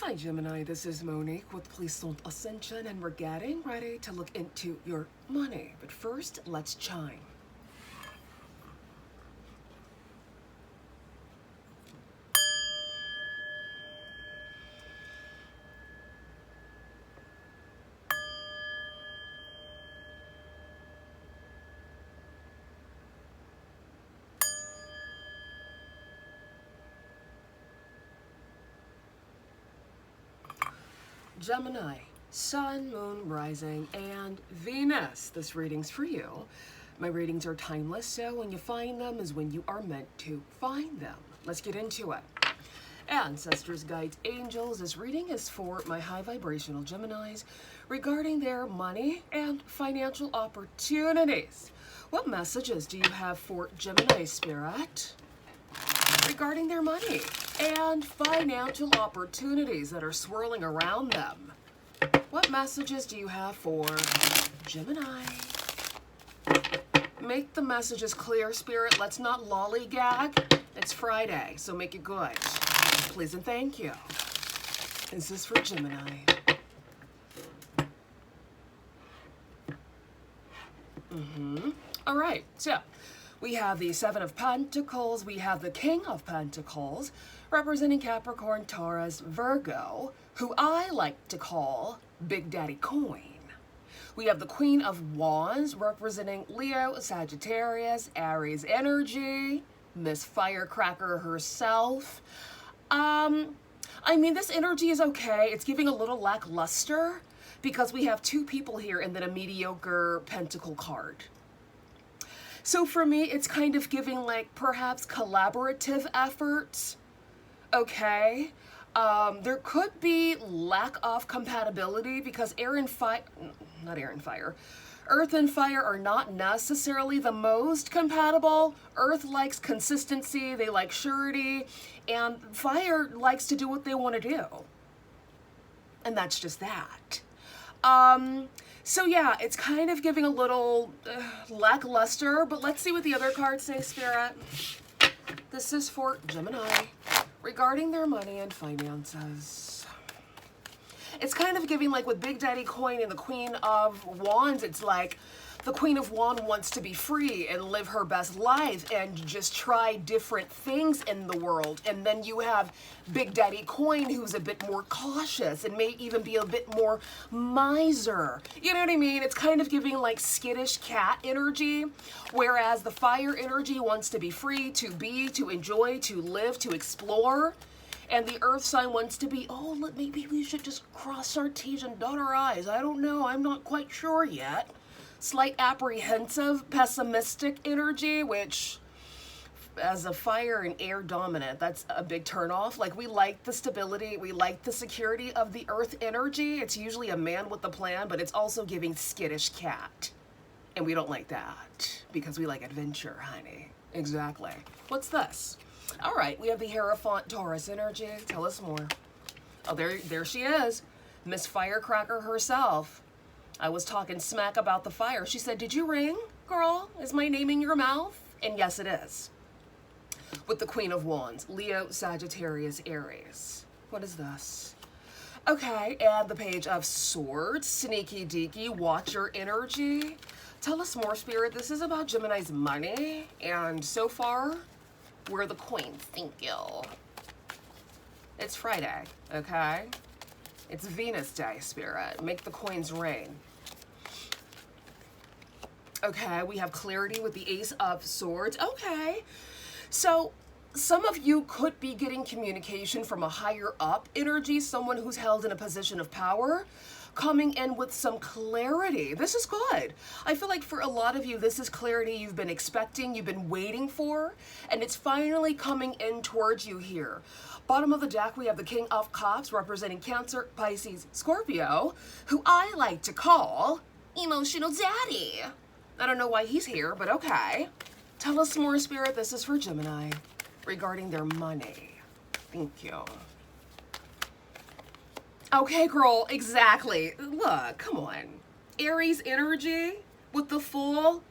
Hi Gemini, this is Monique with Puissant Ascension, and we're getting ready to look into your money. But first, let's chime. Gemini, Sun, Moon, Rising, and Venus. This reading's for you. My readings are timeless, so when you find them is when you are meant to find them. Let's get into it. Ancestors, guides, angels, this reading is for my high vibrational Geminis regarding their money and financial opportunities. What messages do you have for Gemini Spirit regarding their money and financial opportunities that are swirling around them? What messages do you have for Gemini? Make the messages clear, Spirit. Let's not lollygag. It's Friday, so make it good. Please and thank you. This is for Gemini. All right, so we have the Seven of Pentacles, we have the King of Pentacles, representing Capricorn, Taurus, Virgo, who I like to call Big Daddy Coin. We have the Queen of Wands, representing Leo, Sagittarius, Aries energy, Miss Firecracker herself. I mean, this energy is okay. It's giving a little lackluster because we have two people here and then a mediocre pentacle card. So for me, it's kind of giving like perhaps collaborative efforts. Okay. There could be lack of compatibility because Earth and fire are not necessarily the most compatible. Earth likes consistency, they like surety, and fire likes to do what they want to do. And that's just that. So yeah, it's kind of giving a little lackluster, but let's see what the other cards say, Spirit. This is for Gemini regarding their money and finances. It's kind of giving like with Big Daddy Coin and the Queen of Wands, it's like the Queen of Wands wants to be free and live her best life and just try different things in the world. And then you have Big Daddy Coin who's a bit more cautious and may even be a bit more miser. You know what I mean? It's kind of giving like skittish cat energy, whereas the fire energy wants to be free, to be, to enjoy, to live, to explore. And the earth sign wants to be, oh, maybe we should just cross our T's and dot our I's. I don't know. I'm not quite sure yet. Slight apprehensive, pessimistic energy, which as a fire and air dominant, that's a big turnoff. Like we like the stability, we like the security of the earth energy. It's usually a man with a plan, but it's also giving skittish cat. And we don't like that because we like adventure, honey. Exactly. What's this? All right, we have the Hierophant Taurus energy. Tell us more. Oh, there she is. Miss Firecracker herself. I was talking smack about the fire. She said, did you ring, girl? Is my name in your mouth? And yes, it is. With the Queen of Wands, Leo, Sagittarius, Aries. What is this? Okay, and the Page of Swords, Sneaky Deaky, Watcher energy. Tell us more, Spirit. This is about Gemini's money, and so far, we're the Queen. Thank you. It's Friday, okay? It's Venus Day, Spirit. Make the coins rain. Okay, we have clarity with the Ace of Swords. Okay, so some of you could be getting communication from a higher up energy, someone who's held in a position of power, coming in with some clarity. This is good. I feel like for a lot of you, this is clarity you've been expecting, you've been waiting for, and it's finally coming in towards you here. Bottom of the deck, we have the King of Cups representing Cancer, Pisces, Scorpio, who I like to call Emotional Daddy. I don't know why he's here, but okay. Tell us more, Spirit. This is for Gemini regarding their money. Thank you. Okay, girl, exactly. Look, come on. Aries energy with the Fool.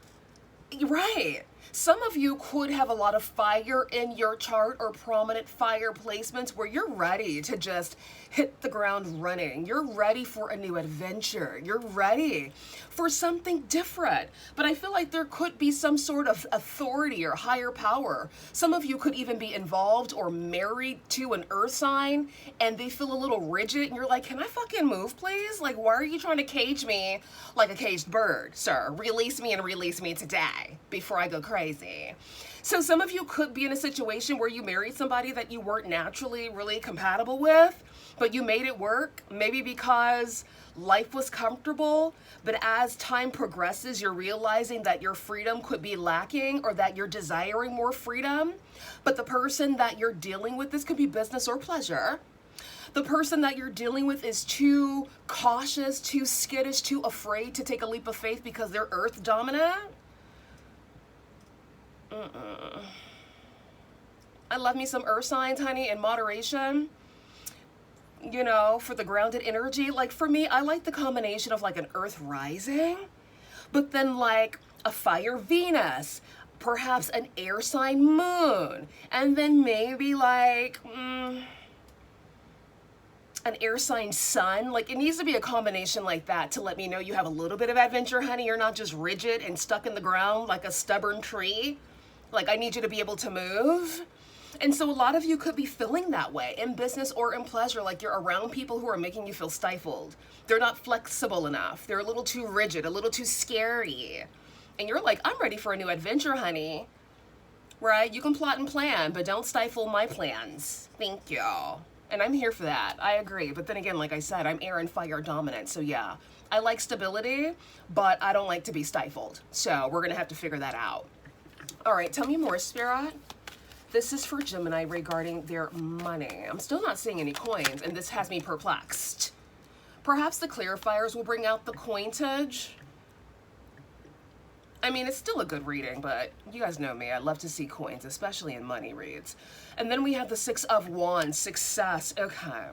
Right. Some of you could have a lot of fire in your chart or prominent fire placements where you're ready to just hit the ground running. You're ready for a new adventure. You're ready for something different. But I feel like there could be some sort of authority or higher power. Some of you could even be involved or married to an earth sign and they feel a little rigid and you're like, can I fucking move, please? Like, why are you trying to cage me like a caged bird, sir? Release me and release me today before I go crazy. So some of you could be in a situation where you married somebody that you weren't naturally really compatible with, but you made it work, maybe because life was comfortable, but as time progresses, you're realizing that your freedom could be lacking or that you're desiring more freedom. But the person that you're dealing with, this could be business or pleasure, the person that you're dealing with is too cautious, too skittish, too afraid to take a leap of faith because they're earth dominant. I love me some earth signs, honey, in moderation. You know, for the grounded energy. Like for me, I like the combination of like an earth rising, but then like a fire Venus, perhaps an air sign moon, and then maybe like an air sign sun. Like it needs to be a combination like that to let me know you have a little bit of adventure, honey. You're not just rigid and stuck in the ground like a stubborn tree. Like I need you to be able to move. And so a lot of you could be feeling that way in business or in pleasure, like you're around people who are making you feel stifled. They're not flexible enough. They're a little too rigid, a little too scary. And you're like, I'm ready for a new adventure, honey. Right? You can plot and plan, but don't stifle my plans. Thank you. And I'm here for that. I agree. But then again, like I said, I'm air and fire dominant. So yeah, I like stability, but I don't like to be stifled. So we're going to have to figure that out. All right, tell me more, Spirit. This is for Gemini regarding their money. I'm still not seeing any coins, and this has me perplexed. Perhaps the clarifiers will bring out the coinage. I mean, it's still a good reading, but you guys know me. I love to see coins, especially in money reads. And then we have the Six of Wands, success. Okay.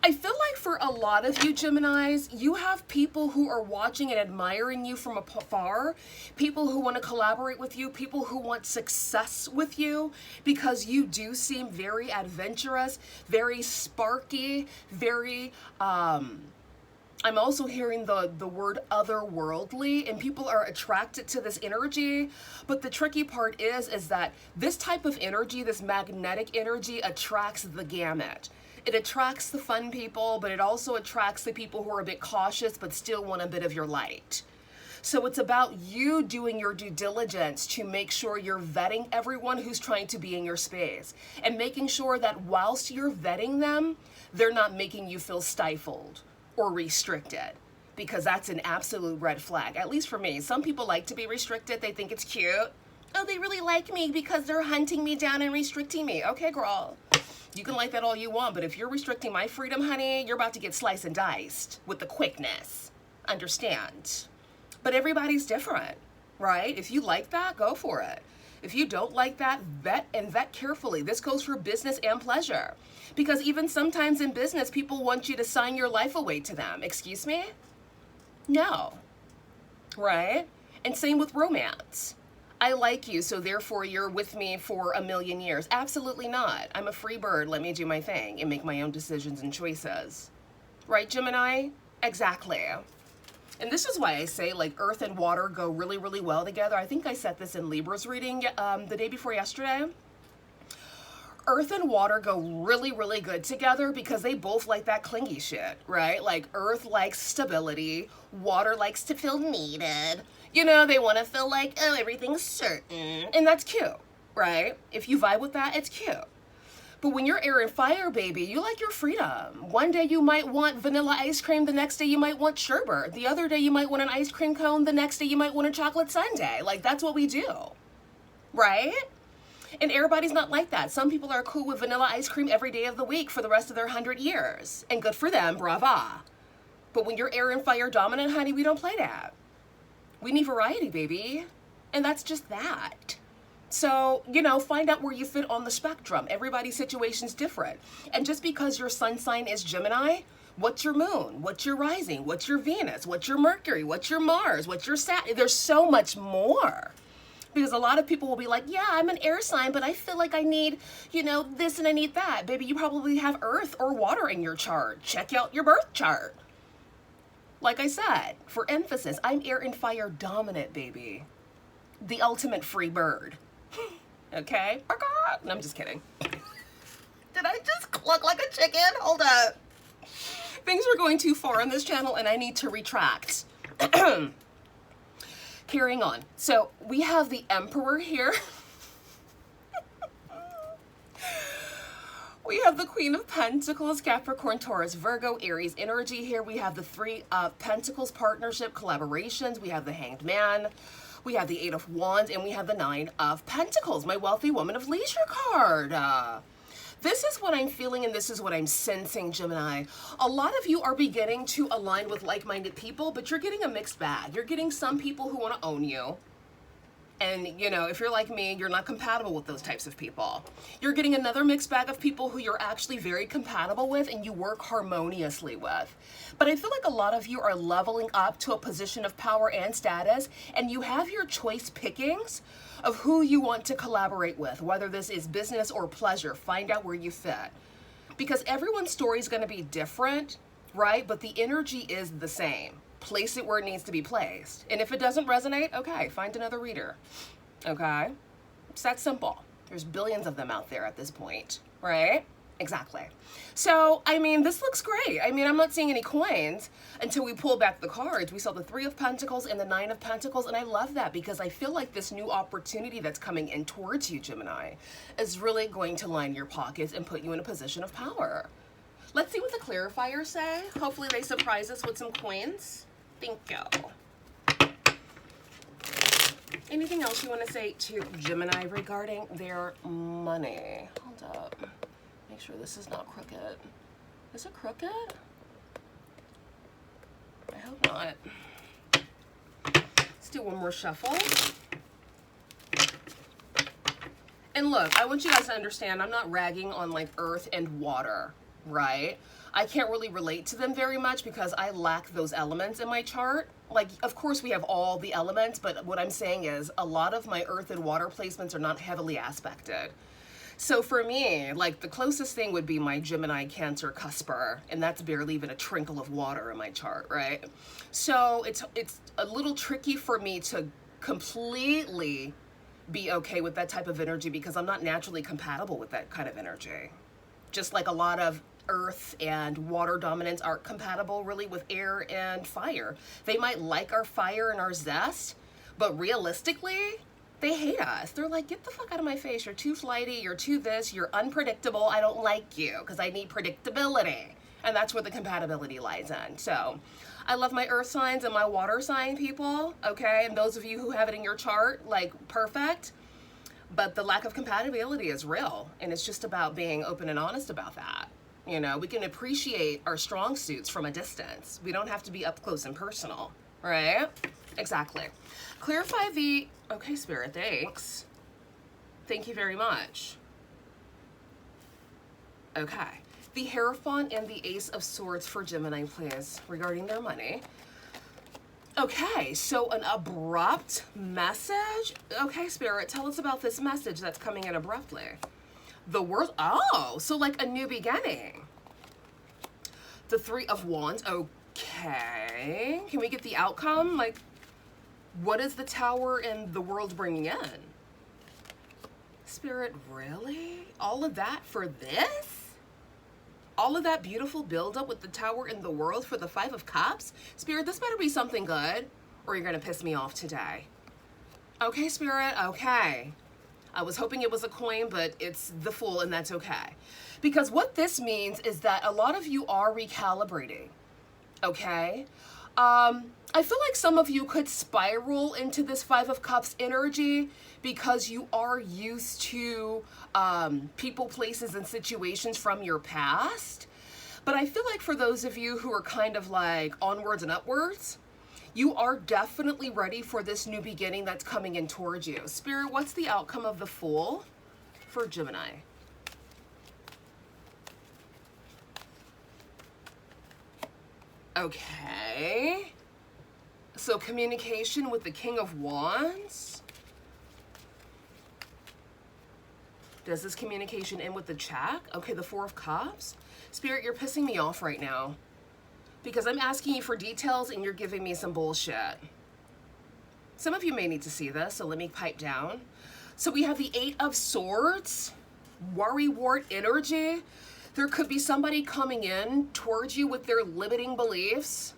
I feel like for a lot of you Geminis, you have people who are watching and admiring you from afar, people who want to collaborate with you, people who want success with you, because you do seem very adventurous, very sparky, very, I'm also hearing the word otherworldly, and people are attracted to this energy. But the tricky part is that this type of energy, this magnetic energy, attracts the gamut. It attracts the fun people, but it also attracts the people who are a bit cautious but still want a bit of your light. So it's about you doing your due diligence to make sure you're vetting everyone who's trying to be in your space and making sure that whilst you're vetting them, they're not making you feel stifled or restricted, because that's an absolute red flag, at least for me. Some people like to be restricted. They think it's cute. Oh, they really like me because they're hunting me down and restricting me. Okay, girl. You can like that all you want, but if you're restricting my freedom, honey, you're about to get sliced and diced with the quickness. Understand? But everybody's different, right? If you like that, go for it. If you don't like that, vet carefully. This goes for business and pleasure. Because even sometimes in business, people want you to sign your life away to them. Excuse me? No. Right? And same with romance. I like you, so therefore you're with me for a million years. Absolutely not. I'm a free bird. Let me do my thing and make my own decisions and choices. Right, Gemini? Exactly. And this is why I say like earth and water go really, really well together. I think I said this in Libra's reading the day before yesterday. Earth and water go really, really good together because they both like that clingy shit, right? Like earth likes stability, water likes to feel needed. You know, they want to feel like, oh, everything's certain. And that's cute, right? If you vibe with that, it's cute. But when you're air and fire, baby, you like your freedom. One day you might want vanilla ice cream. The next day you might want sherbet. The other day you might want an ice cream cone. The next day you might want a chocolate sundae. Like, that's what we do, right? And everybody's not like that. Some people are cool with vanilla ice cream every day of the week for the rest of their 100 years. And good for them, brava. But when you're air and fire dominant, honey, we don't play that. We need variety, baby. And that's just that. So, you know, find out where you fit on the spectrum. Everybody's situation's different. And just because your sun sign is Gemini, What's your moon? What's your rising? What's your Venus? What's your Mercury? What's your Mars? What's your Saturn? There's so much more. Because a lot of people will be like, yeah, I'm an air sign, but I feel like I need, you know, this and I need that. Baby, you probably have earth or water in your chart. Check out your birth chart. Like I said, for emphasis, I'm air and fire dominant, baby. The ultimate free bird. Okay? No, I'm just kidding. Did I just cluck like a chicken? Hold up. Things are going too far on this channel and I need to retract. Carrying on. So we have the Emperor here. We have the Queen of Pentacles, Capricorn, Taurus, Virgo, Aries energy here. We have the Three of Pentacles, partnership, collaborations. We have the Hanged Man. We have the Eight of Wands, and we have the Nine of Pentacles, my Wealthy Woman of Leisure card. This is what I'm feeling and this is what I'm sensing, Gemini. A lot of you are beginning to align with like-minded people, but you're getting a mixed bag. You're getting some people who want to own you. And, you know, if you're like me, you're not compatible with those types of people. You're getting another mixed bag of people who you're actually very compatible with and you work harmoniously with. But I feel like a lot of you are leveling up to a position of power and status, and you have your choice pickings of who you want to collaborate with, whether this is business or pleasure. Find out where you fit. Because everyone's story is going to be different, right? But the energy is the same. Place it where it needs to be placed. And if it doesn't resonate, okay, find another reader. Okay? It's that simple. There's billions of them out there at this point, right? Exactly. So, I mean, this looks great. I mean, I'm not seeing any coins until we pull back the cards. We saw the Three of Pentacles and the Nine of Pentacles, and I love that because I feel like this new opportunity that's coming in towards you, Gemini, is really going to line your pockets and put you in a position of power. Let's see what the clarifiers say. Hopefully they surprise us with some coins. Thank you. Anything else you want to say to Gemini regarding their money? Hold up. Make sure this is not crooked. Is it crooked? I hope not. Let's do one more shuffle. And look, I want you guys to understand, I'm not ragging on like earth and water, right? I can't really relate to them very much because I lack those elements in my chart. Like, of course we have all the elements, but what I'm saying is a lot of my earth and water placements are not heavily aspected. So for me, like the closest thing would be my Gemini, Cancer, Cusper, and that's barely even a trickle of water in my chart, right? So it's a little tricky for me to completely be okay with that type of energy because I'm not naturally compatible with that kind of energy. Just like a lot of earth and water dominants aren't compatible really with air and fire. They might like our fire and our zest, but realistically, they hate us. They're like, get the fuck out of my face. You're too flighty. You're too this. You're unpredictable. I don't like you because I need predictability. And that's where the compatibility lies in. So I love my earth signs and my water sign people, okay? And those of you who have it in your chart, like perfect. But the lack of compatibility is real. And it's just about being open and honest about that. You know, we can appreciate our strong suits from a distance. We don't have to be up close and personal, right? Exactly. Clarify the, okay, Spirit, thanks. Thank you very much. Okay. The Hierophant and the Ace of Swords for Gemini, please, regarding their money. Okay, so an abrupt message. Okay, Spirit, tell us about this message that's coming in abruptly. The World, oh, so like a new beginning. The Three of Wands, okay. Can we get the outcome? Like, what is the Tower and the World bringing in? Spirit, really? All of that for this? All of that beautiful buildup with the Tower and the World for the Five of Cups? Spirit, this better be something good, or you're gonna piss me off today. Okay, Spirit, okay. I was hoping it was a coin, but it's the Fool, and that's okay. Because what this means is that a lot of you are recalibrating, okay? I feel like some of you could spiral into this Five of Cups energy because you are used to people, places, and situations from your past. But I feel like for those of you who are kind of like onwards and upwards, you are definitely ready for this new beginning that's coming in towards you. Spirit, what's the outcome of the Fool for Gemini? Okay. So communication with the King of Wands. Does this communication end with the Jack? Okay, the Four of Cups. Spirit, you're pissing me off right now because I'm asking you for details and you're giving me some bullshit. Some of you may need to see this, so let me pipe down. So we have the Eight of Swords, worrywart energy. There could be somebody coming in towards you with their limiting beliefs.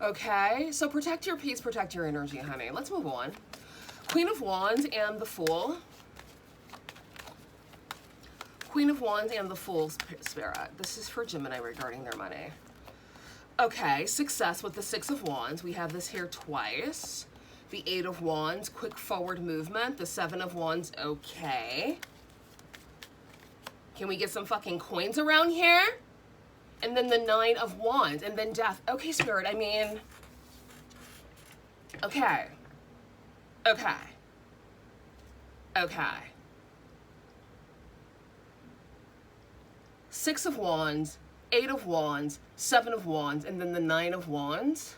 Okay, so protect your peace, protect your energy, honey. Let's move on. Queen of Wands and the Fool. Queen of Wands and the Fool, Spirit. This is for Gemini regarding their money. Okay, success with the Six of Wands. We have this here twice. The Eight of Wands, quick forward movement. The Seven of Wands, okay. Can we get some fucking coins around here? And then the Nine of Wands, and then death. Okay, Spirit, I mean, okay. Okay. Okay. Six of Wands, Eight of Wands, Seven of Wands, and then the Nine of Wands.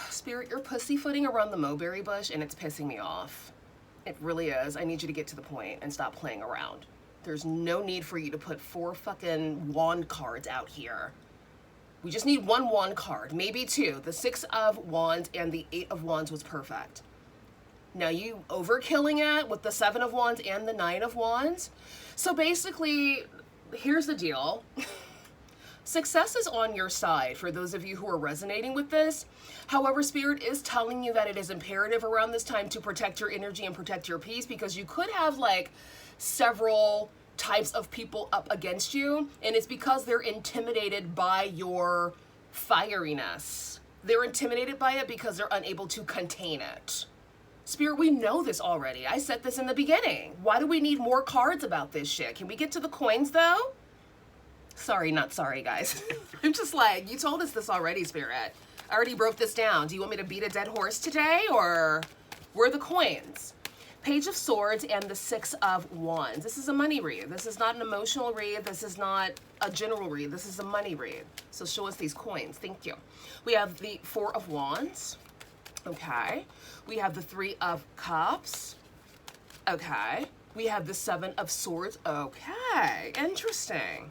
Spirit, you're pussyfooting around the mulberry bush and it's pissing me off. It really is. I need you to get to the point and stop playing around. There's no need for you to put 4 fucking wand cards out here. We just need 1 wand card, maybe 2. The Six of Wands and the Eight of Wands was perfect. Now you overkilling it with the Seven of Wands and the Nine of Wands. So basically, here's the deal. Success is on your side for those of you who are resonating with this. However, Spirit is telling you that it is imperative around this time to protect your energy and protect your peace, because you could have like several types of people up against you, and it's because they're intimidated by your fieriness. They're intimidated by it because they're unable to contain it. Spirit, we know this already. I said this in the beginning. Why do we need more cards about this shit? Can we get to the coins though? Sorry, not sorry, guys. I'm just like, you told us this already, Spirit. I already broke this down. Do you want me to beat a dead horse today, or where are the coins? Page of Swords and the Six of Wands. This is a money read. This is not an emotional read. This is not a general read. This is a money read. So show us these coins. Thank you. We have the Four of Wands. Okay. We have the Three of Cups. Okay. We have the Seven of Swords. Okay. Interesting.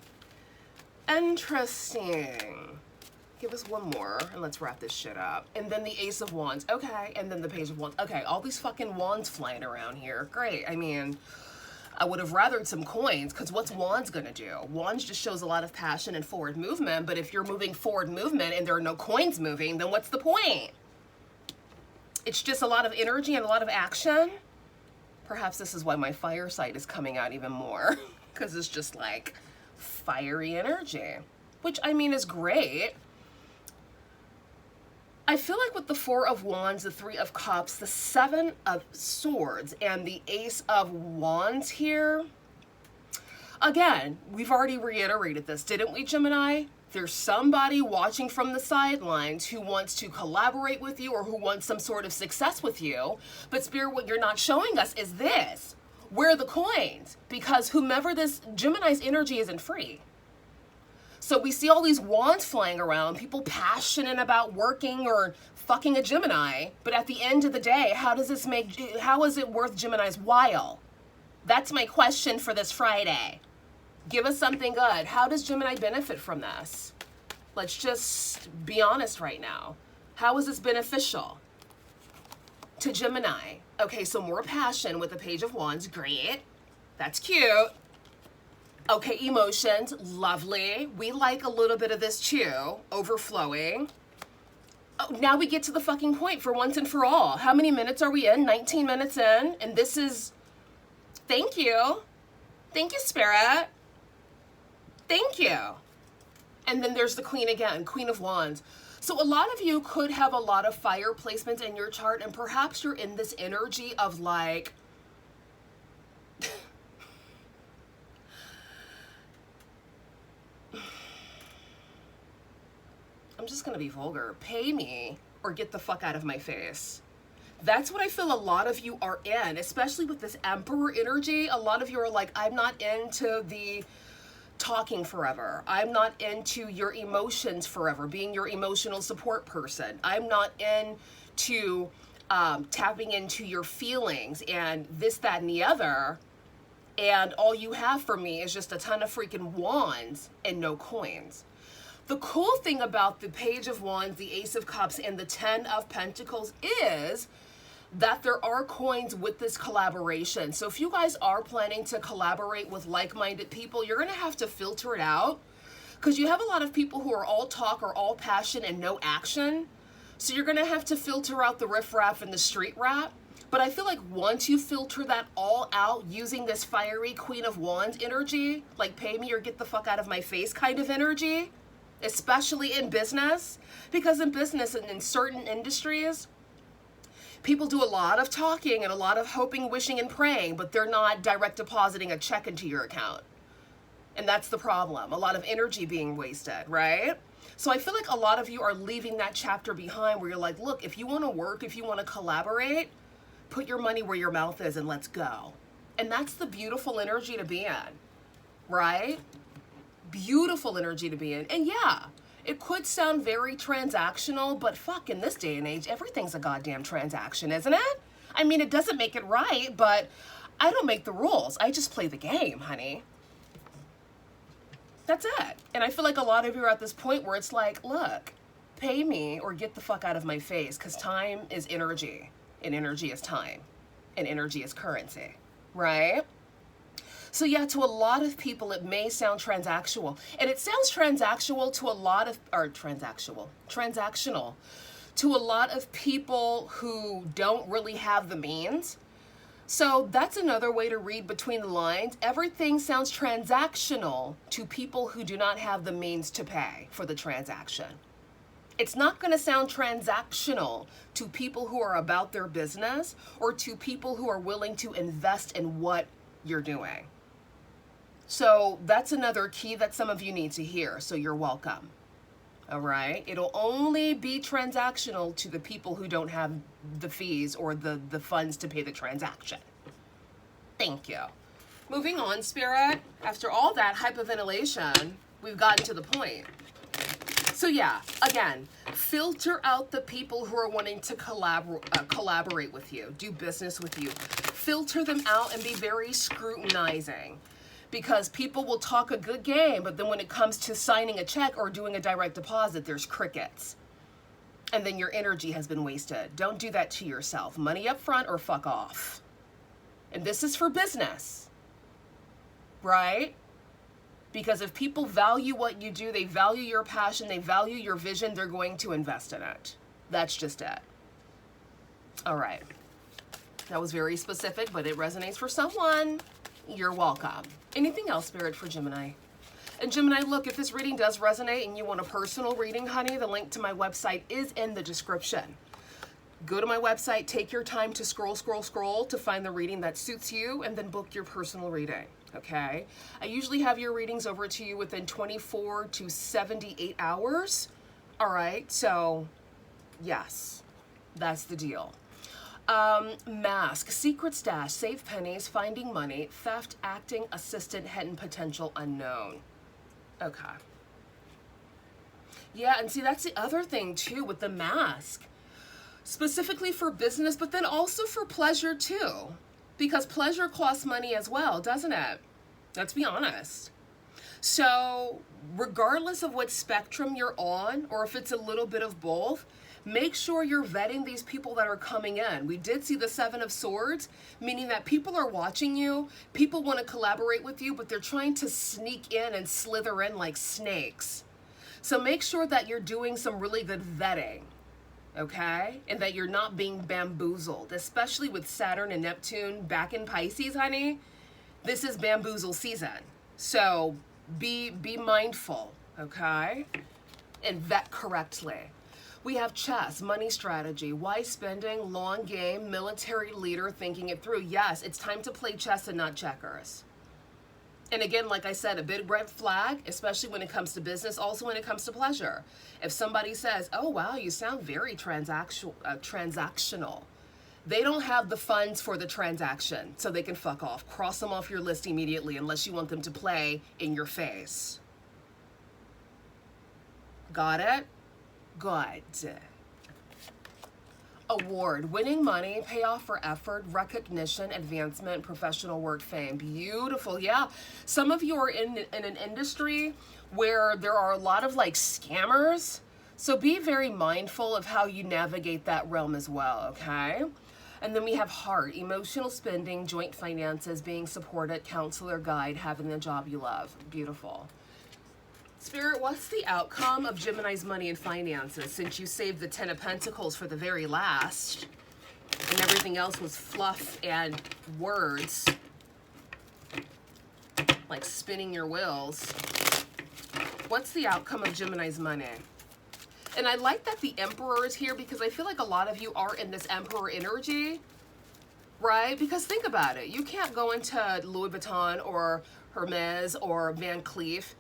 Interesting. Give us one more and let's wrap this shit up. And then the Ace of Wands. Okay. And then the Page of Wands. Okay. All these fucking wands flying around here. Great. I mean, I would have rathered some coins, because what's wands gonna do? Wands just shows a lot of passion and forward movement, but if you're moving forward movement and there are no coins moving, then what's the point? It's just a lot of energy and a lot of action. Perhaps this is why my fire site is coming out even more, because it's just like fiery energy, which I mean is great. I feel like with the Four of Wands, the Three of Cups, the Seven of Swords, and the Ace of Wands here, again, we've already reiterated this, didn't we, Gemini? There's somebody watching from the sidelines who wants to collaborate with you or who wants some sort of success with you. But Spirit, what you're not showing us is this. Where are the coins? Because whomever this Gemini's energy isn't free. So we see all these wands flying around, people passionate about working or fucking a Gemini. But at the end of the day, how is it worth Gemini's while? That's my question for this Friday. Give us something good. How does Gemini benefit from this? Let's just be honest right now. How is this beneficial to Gemini? Okay, so more passion with the Page of Wands. Great. That's cute. Okay, emotions. Lovely. We like a little bit of this too. Overflowing. Oh, now we get to the fucking point for once and for all. How many minutes are we in? 19 minutes in. And this is... Thank you. Thank you, Spirit. Thank you. And then there's the Queen again, Queen of Wands. So a lot of you could have a lot of fire placements in your chart, and perhaps you're in this energy of like, I'm just going to be vulgar, pay me or get the fuck out of my face. That's what I feel a lot of you are in, especially with this Emperor energy. A lot of you are like, I'm not into the talking forever. I'm not into your emotions forever, being your emotional support person. I'm not into tapping into your feelings and this, that, and the other. And all you have for me is just a ton of freaking wands and no coins. The cool thing about the Page of Wands, the Ace of Cups, and the 10 of Pentacles is that there are coins with this collaboration. So if you guys are planning to collaborate with like-minded people, you're going to have to filter it out, because you have a lot of people who are all talk or all passion and no action. So you're going to have to filter out the riffraff and the street rat. But I feel like once you filter that all out using this fiery Queen of Wands energy, like pay me or get the fuck out of my face kind of energy, especially in business, because in business and in certain industries, people do a lot of talking and a lot of hoping, wishing, and praying, but they're not direct depositing a check into your account. And that's the problem. A lot of energy being wasted, right? So I feel like a lot of you are leaving that chapter behind where you're like, look, if you want to work, if you want to collaborate, put your money where your mouth is and let's go. And that's the beautiful energy to be in, right? Beautiful energy to be in. And yeah, it could sound very transactional, but fuck, in this day and age, everything's a goddamn transaction, isn't it? I mean, it doesn't make it right, but I don't make the rules. I just play the game, honey. That's it. And I feel like a lot of you are at this point where it's like, look, pay me or get the fuck out of my face, because time is energy, and energy is time, and energy is currency, right? So yeah, to a lot of people, it may sound transactional, and it sounds transactional to a lot of, or transactional to a lot of people who don't really have the means. So that's another way to read between the lines. Everything sounds transactional to people who do not have the means to pay for the transaction. It's not going to sound transactional to people who are about their business or to people who are willing to invest in what you're doing. So that's another key that some of you need to hear. So you're welcome. All right. It'll only be transactional to the people who don't have the fees or the funds to pay the transaction. Thank you. Moving on, Spirit. After all that hyperventilation, we've gotten to the point. So yeah, again, filter out the people who are wanting to collaborate with you, do business with you. Filter them out and be very scrutinizing. Because people will talk a good game, but then when it comes to signing a check or doing a direct deposit, there's crickets. And then your energy has been wasted. Don't do that to yourself. Money up front or fuck off. And this is for business, right? Because if people value what you do, they value your passion, they value your vision, they're going to invest in it. That's just it. All right. That was very specific, but it resonates for someone. You're welcome. Anything else, Spirit, for Gemini? And Gemini, look, if this reading does resonate and you want a personal reading, honey, the link to my website is in the description. Go to my website, take your time to scroll to find the reading that suits you, and then book your personal reading, okay? I usually have your readings over to you within 24 to 78 hours, all right? So, yes, that's the deal. Mask, secret stash, save pennies, finding money, theft, acting, assistant, hidden potential, unknown. Okay. Yeah, and see, that's the other thing too with the mask. Specifically for business, but then also for pleasure too. Because pleasure costs money as well, doesn't it? Let's be honest. So, regardless of what spectrum you're on, or if it's a little bit of both, make sure you're vetting these people that are coming in. We did see the 7 of Swords, meaning that people are watching you, people want to collaborate with you, but they're trying to sneak in and slither in like snakes. So make sure that you're doing some really good vetting, okay? And that you're not being bamboozled, especially with Saturn and Neptune back in Pisces, honey. This is bamboozle season. So be mindful, okay? And vet correctly. We have chess, money strategy, wise spending, long game, military leader, thinking it through. Yes, it's time to play chess and not checkers. And again, like I said, a big red flag, especially when it comes to business, also when it comes to pleasure. If somebody says, oh, wow, you sound very transactional, They don't have the funds for the transaction, so they can fuck off. Cross them off your list immediately unless you want them to play in your face. Got it? Good. Award, winning money, payoff for effort, recognition, advancement, professional work, fame. Beautiful. Yeah. Some of you are in an industry where there are a lot of like scammers. So be very mindful of how you navigate that realm as well, okay? And then we have heart, emotional spending, joint finances, being supported, counselor, guide, having the job you love. Beautiful. Spirit, what's the outcome of Gemini's money and finances since you saved the 10 of Pentacles for the very last and everything else was fluff and words, like spinning your wheels? What's the outcome of Gemini's money? And I like that the Emperor is here because I feel like a lot of you are in this Emperor energy, right? Because think about it. You can't go into Louis Vuitton or Hermes or Van Cleef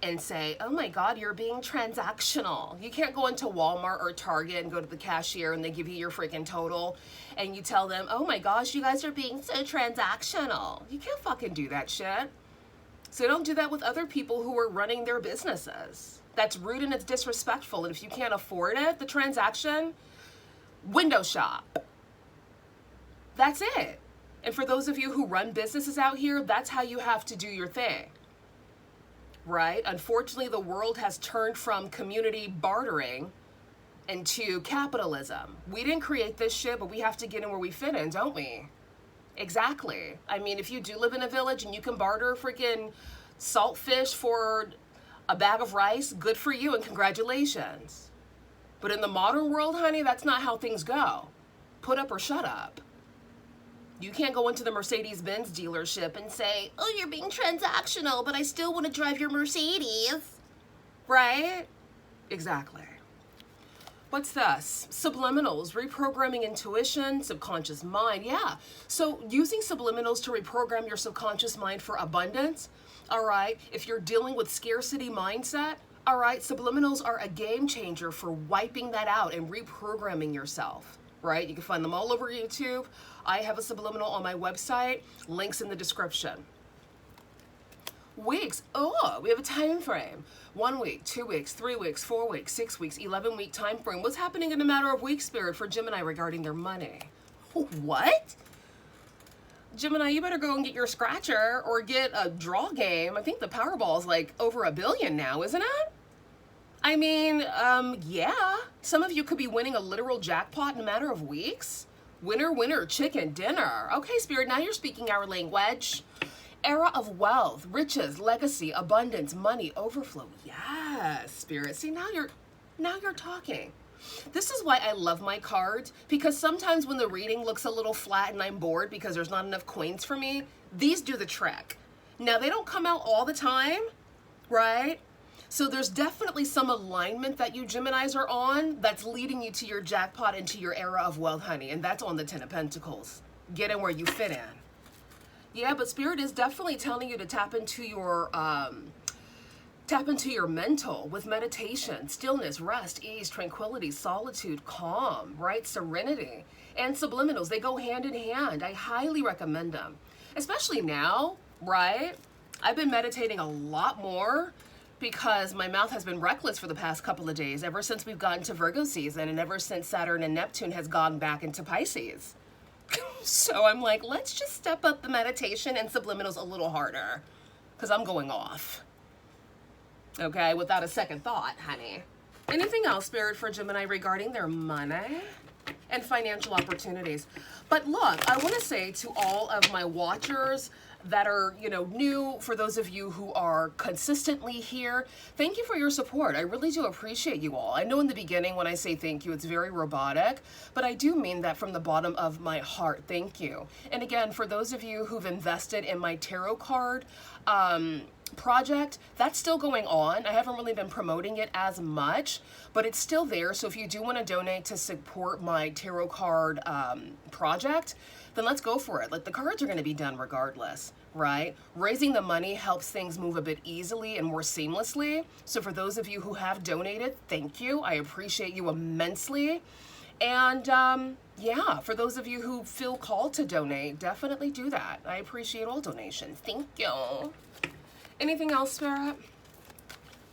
and say, oh my God, you're being transactional. You can't go into Walmart or Target and go to the cashier and they give you your freaking total and you tell them, oh my gosh, you guys are being so transactional. You can't fucking do that shit. So don't do that with other people who are running their businesses. That's rude and it's disrespectful. And if you can't afford it, the transaction, window shop. That's it. And for those of you who run businesses out here, that's how you have to do your thing. Right? Unfortunately, the world has turned from community bartering into capitalism. We didn't create this shit, but we have to get in where we fit in, don't we? Exactly. I mean, if you do live in a village and you can barter freaking saltfish for a bag of rice, good for you and congratulations. But in the modern world, honey, that's not how things go. Put up or shut up. You can't go into the Mercedes-Benz dealership and say, oh, you're being transactional, but I still want to drive your Mercedes. Right? Exactly. What's this? Subliminals, reprogramming intuition, subconscious mind. Yeah. So using subliminals to reprogram your subconscious mind for abundance. All right. If you're dealing with scarcity mindset, all right, subliminals are a game changer for wiping that out and reprogramming yourself. Right? You can find them all over YouTube. I have a subliminal on my website. Links in the description. Weeks. Oh, we have a time frame. 1 week, 2 weeks, 3 weeks, 4 weeks, 6 weeks, 11-week time frame. What's happening in a matter of weeks, Spirit, for Gemini regarding their money? What? Gemini, you better go and get your scratcher or get a draw game. I think the Powerball is like over $1 billion now, isn't it? I mean, yeah. Some of you could be winning a literal jackpot in a matter of weeks. Winner, winner, chicken dinner. Okay, Spirit, now you're speaking our language. Era of wealth, riches, legacy, abundance, money, overflow. Yes, Spirit. See, now you're talking. This is why I love my cards, because sometimes when the reading looks a little flat and I'm bored because there's not enough coins for me, these do the trick. Now, they don't come out all the time, right? So there's definitely some alignment that you Geminis are on that's leading you to your jackpot and to your era of wealth, honey. And that's on the 10 of Pentacles. Get in where you fit in. Yeah, but Spirit is definitely telling you to tap into your mental with meditation, stillness, rest, ease, tranquility, solitude, calm, right? Serenity. And subliminals, they go hand in hand. I highly recommend them. Especially now, right? I've been meditating a lot more because my mouth has been reckless for the past couple of days, ever since we've gotten to Virgo season and ever since Saturn and Neptune has gone back into Pisces. So I'm like, let's just step up the meditation and subliminals a little harder because I'm going off. Okay, without a second thought, honey. Anything else, Spirit, for Gemini regarding their money and financial opportunities? But look, I want to say to all of my watchers that are, new, for those of you who are consistently here, thank you for your support. I really do appreciate you all. I know in the beginning when I say thank you, it's very robotic, but I do mean that from the bottom of my heart. Thank you. And again, for those of you who've invested in my tarot card project, that's still going on. I haven't really been promoting it as much, but it's still there. So if you do want to donate to support my tarot card project, then let's go for it. Like, the cards are going to be done regardless, right? Raising the money helps things move a bit easily and more seamlessly. So for those of you who have donated, thank you. I appreciate you immensely. And yeah, for those of you who feel called to donate, definitely do that. I appreciate all donations. Thank you. Anything else, Spirit?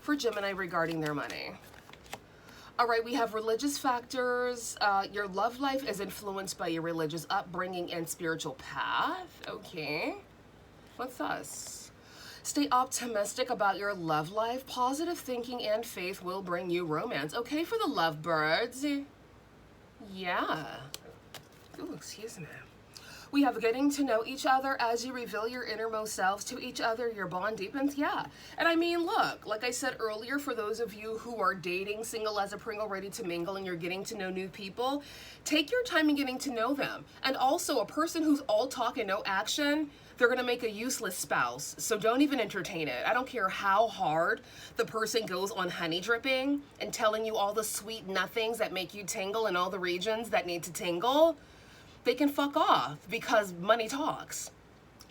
For Gemini regarding their money. All right, we have religious factors. Your love life is influenced by your religious upbringing and spiritual path. Okay. What's this? Stay optimistic about your love life. Positive thinking and faith will bring you romance. Okay, for the lovebirds. Yeah. Ooh, excuse me. We have getting to know each other as you reveal your innermost selves to each other. Your bond deepens. Yeah. And I mean, look, like I said earlier, for those of you who are dating, single as a Pringle, ready to mingle, and you're getting to know new people, take your time in getting to know them. And also, a person who's all talk and no action, they're going to make a useless spouse. So don't even entertain it. I don't care how hard the person goes on honey dripping and telling you all the sweet nothings that make you tingle in all the regions that need to tingle. They can fuck off, because money talks.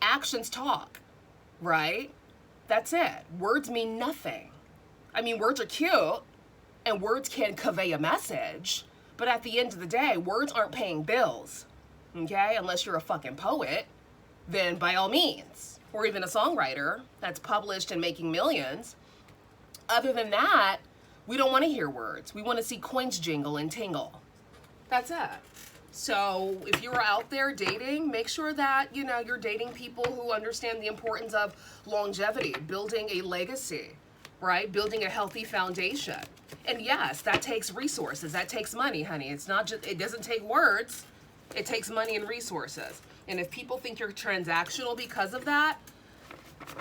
Actions talk, right? That's it. Words mean nothing. I mean, words are cute and words can convey a message, but at the end of the day, words aren't paying bills, okay? Unless you're a fucking poet, then by all means, or even a songwriter that's published and making millions. Other than that, we don't want to hear words. We want to see coins jingle and tingle. That's it. So if you're out there dating, make sure that, you know, you're dating people who understand the importance of longevity, building a legacy, right? Building a healthy foundation. And yes, that takes resources. That takes money, honey. It's not just, it doesn't take words. It takes money and resources. And if people think you're transactional because of that,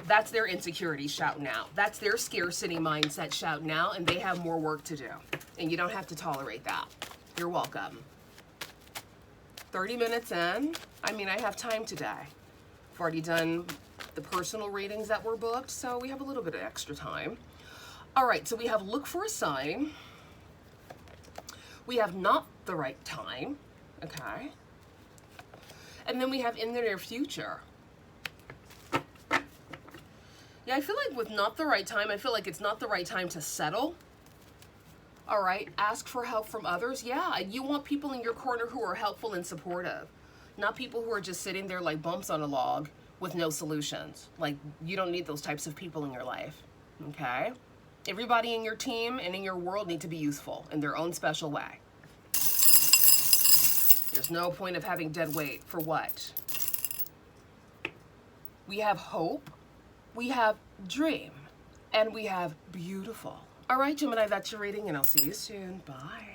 that's their insecurity shouting out. That's their scarcity mindset shouting out, and they have more work to do. And you don't have to tolerate that. You're welcome. 30 minutes in. I mean, I have time today. I've already done the personal readings that were booked, so we have a little bit of extra time. All right, so we have look for a sign. We have not the right time, okay? And then we have in the near future. Yeah, I feel like with not the right time, I feel like it's not the right time to settle. All right, ask for help from others. Yeah, you want people in your corner who are helpful and supportive, not people who are just sitting there like bumps on a log with no solutions. Like, you don't need those types of people in your life, okay? Everybody in your team and in your world need to be useful in their own special way. There's no point of having dead weight for what? We have hope, we have dream, and we have beautiful. All right, Gemini, that's your reading, and I'll see you soon. Bye.